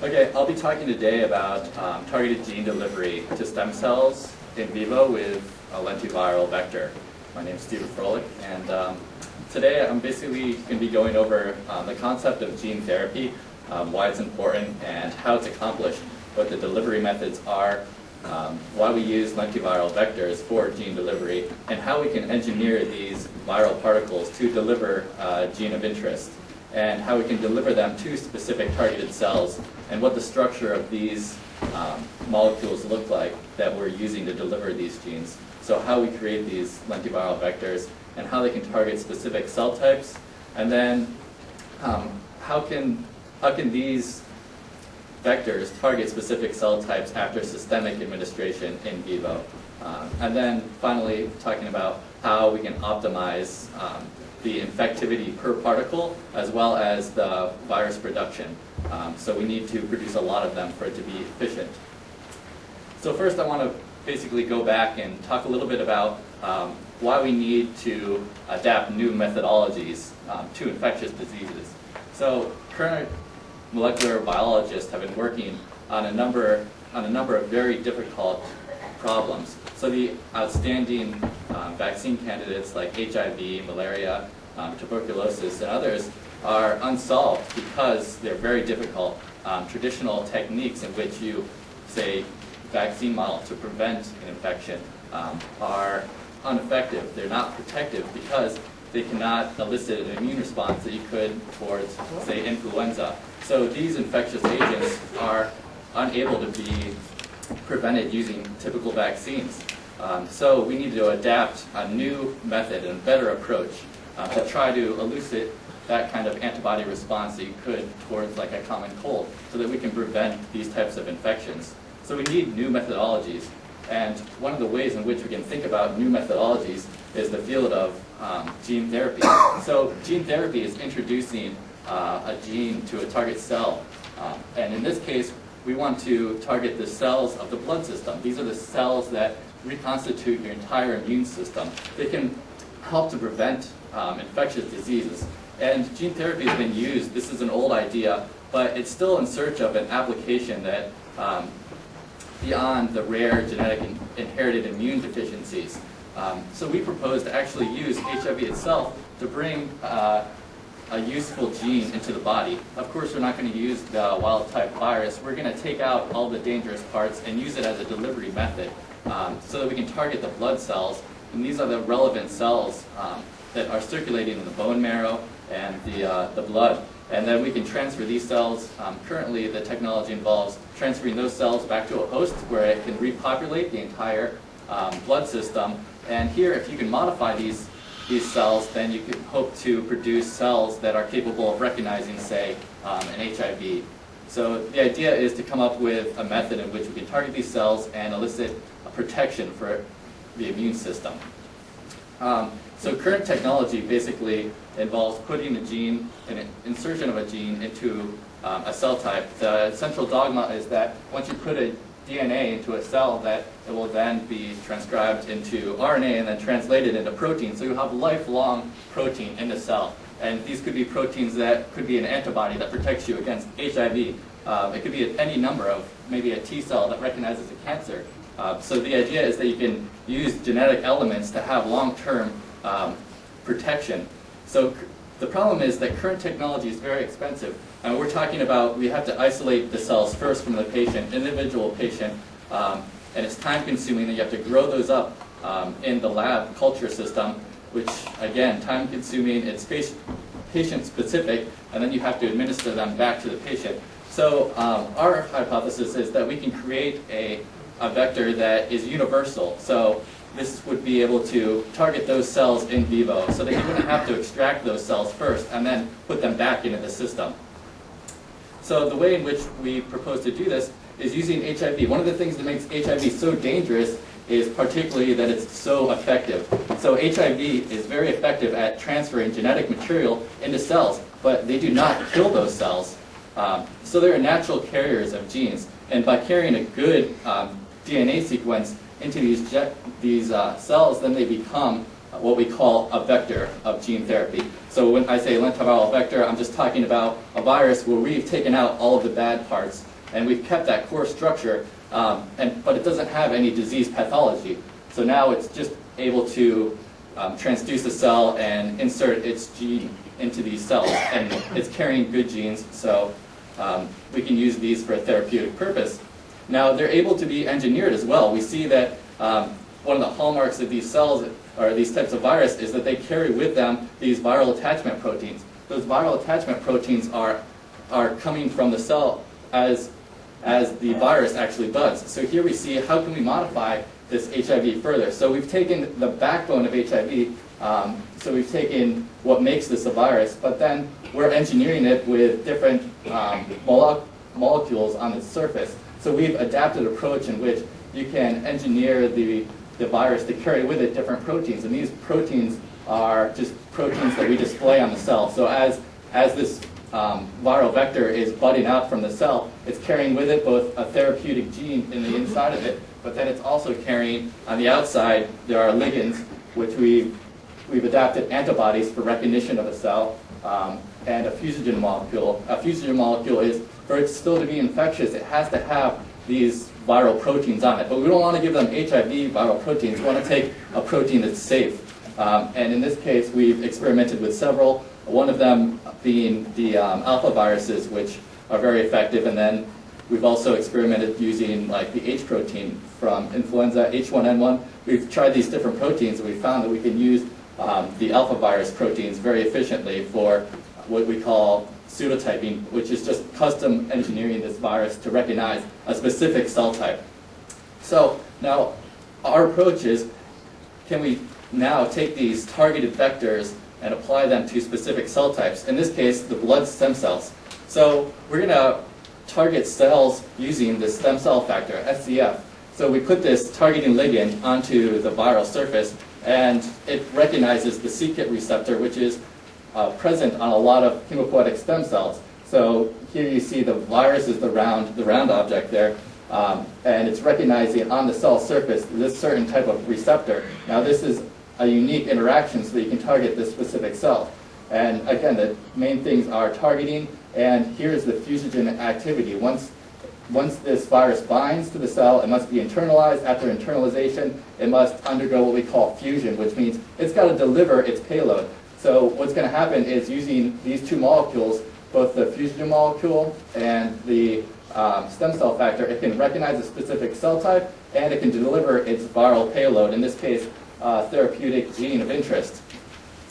Okay, I'll be talking today about targeted gene delivery to stem cells in vivo with a lentiviral vector. My name is Froelich, and today I'm basically going to be going over the concept of gene therapy, why it's important, and how it's accomplished, what the delivery methods are, why we use lentiviral vectors for gene delivery, and how we can engineer these viral particles to deliver a gene of interest, and how we can deliver them to specific targeted cells, and what the structure of these molecules look like that we're using to deliver these genes. So how we create these lentiviral vectors, and how they can target specific cell types, and then how can these vectors target specific cell types after systemic administration in vivo. And then finally talking about how we can optimize the infectivity per particle as well as the virus production. So we need to produce a lot of them for it to be efficient. So first I want to basically go back and talk a little bit about why we need to adapt new methodologies to infectious diseases. So current molecular biologists have been working on a number of very difficult problems. So the outstanding vaccine candidates like HIV, malaria, tuberculosis, and others are unsolved because they're very difficult. Traditional techniques in which you, say, vaccine model to prevent an infection are ineffective. They're not protective because they cannot elicit an immune response that you could towards, say, influenza. So these infectious agents are unable to be prevented using typical vaccines. So we need to adapt a new method and a better approach to try to elicit that kind of antibody response that you could towards like a common cold so that we can prevent these types of infections. So we need new methodologies. And one of the ways in which we can think about new methodologies is the field of gene therapy. So gene therapy is introducing a gene to a target cell. And in this case, we want to target the cells of the blood system. These are the cells that reconstitute your entire immune system. They can help to prevent infectious diseases. And gene therapy has been used. This is an old idea, but it's still in search of an application that beyond the rare genetic inherited immune deficiencies. So we propose to actually use HIV itself to bring a useful gene into the body. Of course, we're not going to use the wild-type virus. We're going to take out all the dangerous parts and use it as a delivery method so that we can target the blood cells. And these are the relevant cells that are circulating in the bone marrow and the blood. And then we can transfer these cells. Currently, the technology involves transferring those cells back to a host where it can repopulate the entire blood system. And here, if you can modify these cells, then you can hope to produce cells that are capable of recognizing, say, an HIV. So the idea is to come up with a method in which we can target these cells and elicit a protection for the immune system. So current technology basically involves putting a gene, an insertion of a gene into a cell type. The central dogma is that once you put a DNA into a cell, that it will then be transcribed into RNA and then translated into protein. So you have lifelong protein in the cell. And these could be proteins that could be an antibody that protects you against HIV. It could be any number of, maybe a T cell that recognizes a cancer. So the idea is that you can use genetic elements to have long-term protection. So the problem is that current technology is very expensive. And we're talking about we have to isolate the cells first from the patient, individual patient, and it's time-consuming. You have to grow those up in the lab culture system, which, again, time-consuming, it's patient-specific, and then you have to administer them back to the patient. So our hypothesis is that we can create a vector that is universal. So this would be able to target those cells in vivo so that you wouldn't have to extract those cells first and then put them back into the system. So the way in which we propose to do this is using HIV. One of the things that makes HIV so dangerous is particularly that it's so effective. So HIV is very effective at transferring genetic material into cells, but they do not kill those cells. So they're natural carriers of genes. And by carrying a good DNA sequence into these cells, then they become what we call a vector of gene therapy. So when I say lentiviral vector, I'm just talking about a virus where we've taken out all of the bad parts and we've kept that core structure, but it doesn't have any disease pathology. So now it's just able to transduce the cell and insert its gene into these cells, and it's carrying good genes, so we can use these for a therapeutic purpose. Now, they're able to be engineered as well. We see that one of the hallmarks of these cells, or these types of virus, is that they carry with them these viral attachment proteins. Those viral attachment proteins are coming from the cell as the virus actually does. So here we see how can we modify this HIV further. So we've taken the backbone of HIV, so we've taken what makes this a virus, but then we're engineering it with different molecules on its surface. So we've adapted an approach in which you can engineer the virus to carry with it different proteins, and these proteins are just proteins that we display on the cell. So as this viral vector is budding out from the cell, it's carrying with it both a therapeutic gene in the inside of it, but then it's also carrying, on the outside, there are ligands, which we've adapted antibodies for recognition of a cell, and a fusogen molecule. A fusogen molecule is, for it still to be infectious, it has to have these viral proteins on it. But we don't want to give them HIV viral proteins. We want to take a protein that's safe. And in this case, we've experimented with several, one of them being the alpha viruses, which are very effective. And then we've also experimented using like the H protein from influenza, H1N1. We've tried these different proteins, and we found that we can use the alpha virus proteins very efficiently for what we call pseudotyping, which is just custom engineering this virus to recognize a specific cell type. So now our approach is, can we now take these targeted vectors and apply them to specific cell types? In this case, the blood stem cells. So we're going to target cells using the stem cell factor, SCF. So we put this targeting ligand onto the viral surface, and it recognizes the c-KIT receptor, which is present on a lot of hematopoietic stem cells. So here you see the virus is the round object there, and it's recognizing on the cell surface this certain type of receptor. Now this is a unique interaction so that you can target this specific cell. And again, the main things are targeting, and here's the fusogen activity. Once this virus binds to the cell, it must be internalized. After internalization, it must undergo what we call fusion, which means it's got to deliver its payload. So what's going to happen is, using these two molecules, both the fusogen molecule and the stem cell factor, it can recognize a specific cell type, and it can deliver its viral payload, in this case, therapeutic gene of interest.